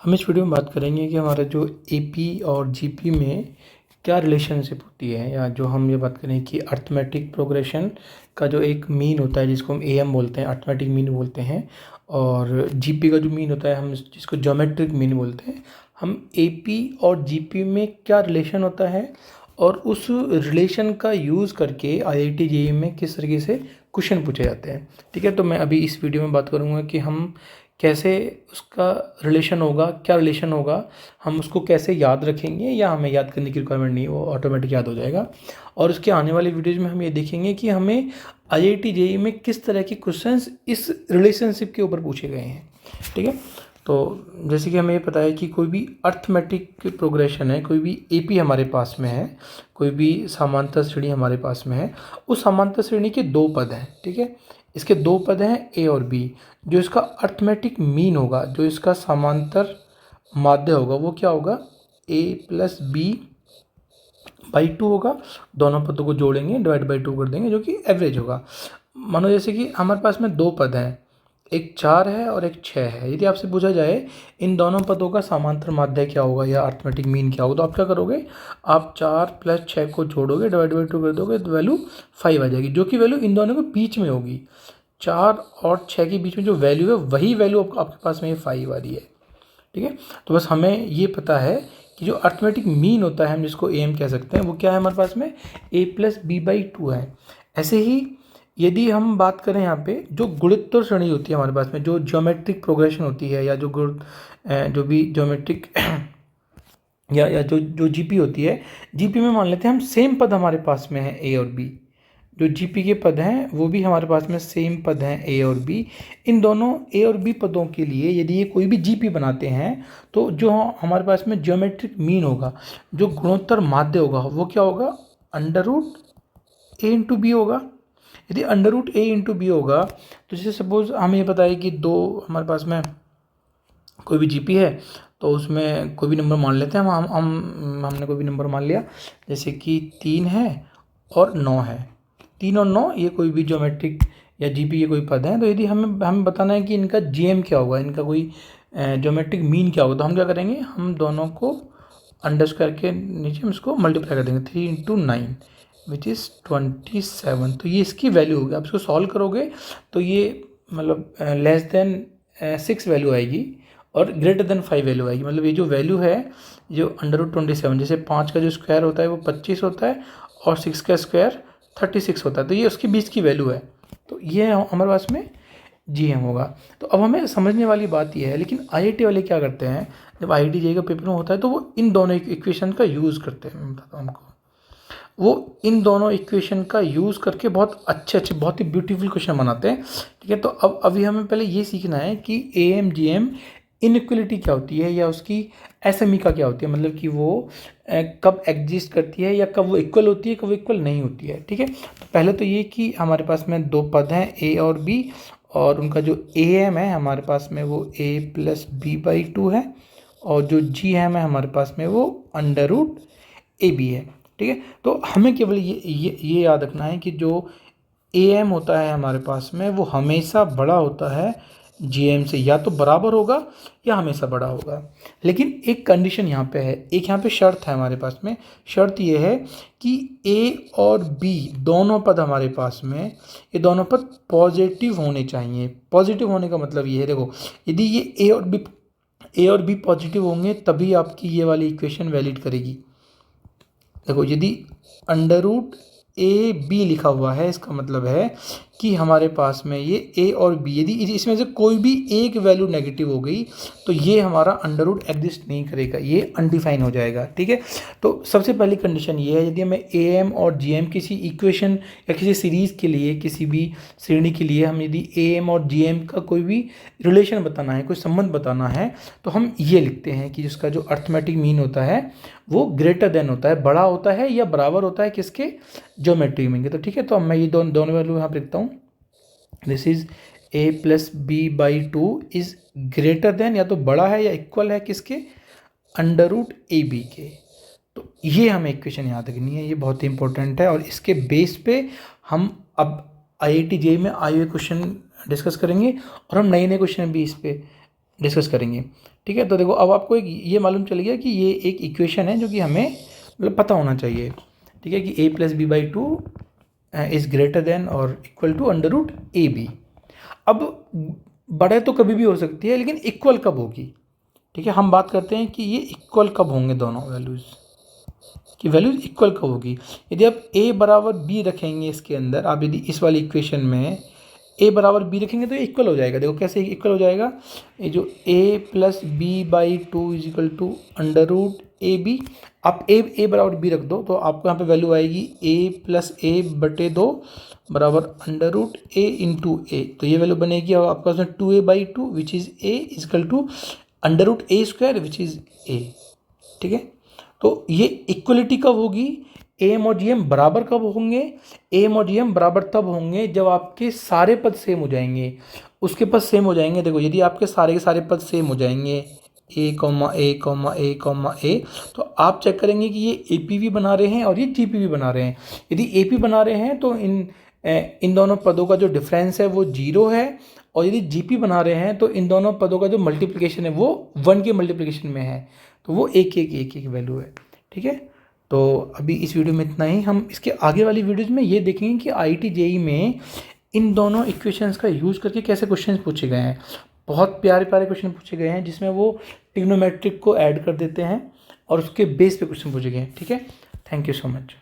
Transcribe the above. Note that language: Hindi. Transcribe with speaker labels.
Speaker 1: हम इस वीडियो में बात करेंगे कि हमारा जो एपी और जीपी में क्या रिलेशनशिप होती है, या जो हम ये बात करें कि अर्थमेटिक प्रोग्रेशन का जो एक मीन होता है जिसको हम एएम बोलते हैं, अर्थमेटिक मीन बोलते हैं, और जीपी का जो मीन होता है हम जिसको ज्योमेट्रिक मीन बोलते हैं। हम एपी और जीपी में क्या रिलेशन होता है और उस रिलेशन का यूज़ करके आईआईटी जेईई में किस तरीके से क्वेश्चन पूछे जाते हैं। ठीक है, तो मैं अभी इस वीडियो में बात करूँगा कि हम कैसे उसका रिलेशन होगा, क्या रिलेशन होगा, हम उसको कैसे याद रखेंगे, या हमें याद करने की रिक्वायरमेंट नहीं, वो ऑटोमेटिक याद हो जाएगा। और उसके आने वाले वीडियोज़ में हम ये देखेंगे कि हमें आईआईटी जेईई में किस तरह के क्वेश्चंस इस रिलेशनशिप के ऊपर पूछे गए हैं। ठीक है, तो जैसे कि हमें ये पता है कि कोई भी अर्थमेटिक प्रोग्रेशन है, कोई भी एपी हमारे पास में है, कोई भी समांतर श्रेणी हमारे पास में है, उस समांतर श्रेणी के दो पद हैं। ठीक है, इसके दो पद हैं ए और बी। जो इसका अर्थमेटिक मीन होगा, जो इसका समांतर माध्य होगा, वो क्या होगा, ए प्लस बी बाई टू होगा। दोनों पदों को जोड़ेंगे, डिवाइड बाई टू कर देंगे, जो कि एवरेज होगा। मानो जैसे कि हमारे पास में दो पद हैं, एक 4 है और एक 6 है। यदि आपसे पूछा जाए इन दोनों पदों का समांतर माध्य क्या होगा या अर्थमेटिक मीन क्या होगा, तो आप क्या करोगे, आप 4 प्लस 6 को जोड़ोगे, डिवाइड बाई 2 कर दोगे, तो वैल्यू 5 आ जाएगी, जो कि वैल्यू इन दोनों के बीच में होगी। 4 और 6 के बीच में जो वैल्यू है वही वैल्यू आपके पास में ये 5 आ रही है। ठीक है, तो बस हमें ये पता है कि जो अर्थमेटिक मीन होता है, हम जिसको एम कह सकते हैं, वो क्या है हमारे पास में, ए प्लस बी बाई टू है। ऐसे ही यदि हम बात करें यहाँ पे जो गुणोत्तर श्रेणी होती है हमारे पास में, जो ज्योमेट्रिक प्रोग्रेशन होती है, या जो भी ज्योमेट्रिक या जो जीपी होती है, जीपी में मान लेते हैं हम सेम पद हमारे पास में है ए और बी। जो जीपी के पद हैं वो भी हमारे पास में सेम पद हैं ए और बी। इन दोनों ए और बी पदों के लिए यदि ये कोई भी जीपी बनाते हैं, तो जो हमारे पास में ज्योमेट्रिक मीन होगा, जो गुणोत्तर माध्य होगा, वो क्या होगा, under root A into B होगा। यदि under root A into B होगा, तो जैसे सपोज हमें ये पता है कि दो हमारे पास में कोई भी जीपी है, तो उसमें कोई भी नंबर मान लेते हैं हमने कोई भी नंबर मान लिया, जैसे कि 3 है और 9 है। 3 और 9 ये कोई भी ज्योमेट्रिक या जीपी के कोई पद हैं। तो यदि हमें बताना है कि इनका जीएम क्या होगा, इनका कोई ज्योमेट्रिक मीन क्या होगा, तो हम क्या करेंगे, हम दोनों को अंडर स्क्वायर के नीचे हम इसको मल्टीप्लाई कर देंगे। 3 इंटू 9 विच इज़ 27। तो ये इसकी वैल्यू होगी। आप इसको सॉल्व करोगे तो ये मतलब लेस देन 6 वैल्यू आएगी और ग्रेटर देन 5 वैल्यू आएगी। मतलब ये जो वैल्यू है, जो अंडर रूट 27, जैसे 5 का जो स्क्वायर होता है वो 25 होता है और 6 का स्क्वायर 36 होता है, तो ये उसके बीच की वैल्यू है। तो ये हमारे पास में जीएम होगा। तो अब हमें समझने वाली बात यह है, लेकिन आईआईटी वाले क्या करते हैं, जब आईआईटी जेईई का पेपर होता है तो वो इन दोनों इक्वेशन का यूज़ करते हैं। मैं बताता हूँ हमको, वो इन दोनों इक्वेशन का यूज़ करके बहुत अच्छे बहुत ही ब्यूटीफुल क्वेश्चन बनाते हैं। ठीक है, तो अब अभी हमें पहले ये सीखना है कि A M G M inequality क्या होती है, या उसकी एसएमई का क्या होती है, मतलब कि वो कब एग्जिस्ट करती है, या कब वो इक्वल होती है, कब वो इक्वल नहीं होती है। ठीक है, तो पहले तो ये कि हमारे पास में दो पद हैं ए और बी, और उनका जो ए एम है हमारे पास में वो ए प्लस बी बाई टू है, और जो जी एम है हमारे पास में वो अंडर रूट ए बी है। ठीक है, तो हमें केवल ये याद रखना है कि जो ए एम होता है हमारे पास में वो हमेशा बड़ा होता है जी एम से, या तो बराबर होगा या हमेशा बड़ा होगा। लेकिन एक कंडीशन यहाँ पे है, एक यहाँ पे शर्त है हमारे पास में। शर्त ये है कि ए और बी दोनों पद हमारे पास में, ये दोनों पद पॉजिटिव होने चाहिए। पॉजिटिव होने का मतलब ये है, देखो, यदि ये ए और बी पॉजिटिव होंगे तभी आपकी ये वाली इक्वेशन वैलिड करेगी। देखो, यदि अंडर रूट ए बी लिखा हुआ है, इसका मतलब है कि हमारे पास में ये ए और बी, यदि इसमें से कोई भी एक वैल्यू नेगेटिव हो गई तो ये हमारा अंडर रूट एग्जिस्ट नहीं करेगा, ये अनडिफाइन हो जाएगा। ठीक है, तो सबसे पहली कंडीशन ये है, यदि हमें ए एम और जी एम किसी इक्वेशन या किसी सीरीज़ के लिए, किसी भी श्रेणी के लिए, हम यदि ए एम और जी एम का कोई भी रिलेशन बताना है, कोई संबंध बताना है, तो हम ये लिखते हैं कि जिसका जो अर्थमेटिक मीन होता है वो ग्रेटर देन होता है, बड़ा होता है या बराबर होता है किसके, ज्योमेट्रिक मीन के। तो ठीक है, तो मैं ये दोनों वैल्यू यहाँ पर लिखता हूँ। This is A plus B by two is greater than, या तो बड़ा है या इक्वल है किसके, अंडर रूट ए बी के। तो ये हमें इक्वेशन याद रखनी है, ये बहुत ही इंपॉर्टेंट है, और इसके बेस पे हम अब आईआईटी जेईई में आए हुए क्वेश्चन डिस्कस करेंगे, और हम नए क्वेश्चन भी इस पे डिस्कस करेंगे। ठीक है, तो देखो अब आपको एक ये मालूम चल गया कि ये एक इक्वेशन है जो कि हमें मतलब पता होना चाहिए। ठीक है, कि a plus B by two is greater than और equal to under root A B. अब बड़े तो कभी भी हो सकती है, लेकिन इक्वल कब होगी? ठीक है, हम बात करते हैं कि ये इक्वल कब होंगे, दोनों वैल्यूज़ की वैल्यूज़ इक्वल कब होगी। यदि आप a बराबर b रखेंगे इसके अंदर, आप यदि इस वाली इक्वेशन में a बराबर b रखेंगे तो ये इक्वल हो जाएगा। देखो कैसे इक्वल हो जाएगा, ये जो a plus B by two is equal to under root A B. आप a बराबर b रख दो तो आपको यहाँ पे वैल्यू आएगी a प्लस ए बटे दो बराबर under root A into A. तो ये वैल्यू बनेगी अब आपके पास में 2a by two which is a equal to under root A square which is a। ठीक है, तो ये इक्वलिटी कब होगी, एम और जीएम बराबर कब होंगे? एम और जीएम बराबर तब होंगे जब आपके सारे पद सेम हो जाएंगे, उसके पद सेम हो जाएंगे। देखो यदि आपके सारे के सारे पद सेम हो जाएंगे ए कॉमा ए कॉमा ए कॉमा ए, तो आप चेक करेंगे कि ये ए पी वी बना रहे हैं और ये जी पी वी बना रहे हैं। यदि ए पी बना रहे हैं तो इन दोनों पदों का जो डिफरेंस है वो 0 है, और यदि जी पी बना रहे हैं तो इन दोनों पदों का जो मल्टीप्लिकेशन है वो 1 के मल्टीप्लिकेशन में है, तो वो एक वैल्यू है। ठीक है, तो अभी इस वीडियो में इतना ही। हम इसके आगे वाली वीडियोज में ये देखेंगे कि IIT JEE में इन दोनों इक्वेशंस का यूज़ करके कैसे क्वेश्चंस पूछे गए हैं। बहुत प्यारे प्यारे क्वेश्चन पूछे गए हैं जिसमें वो ट्रिग्नोमेट्रिक को ऐड कर देते हैं और उसके बेस पे क्वेश्चन पूछे गए हैं। ठीक है, थैंक यू सो मच।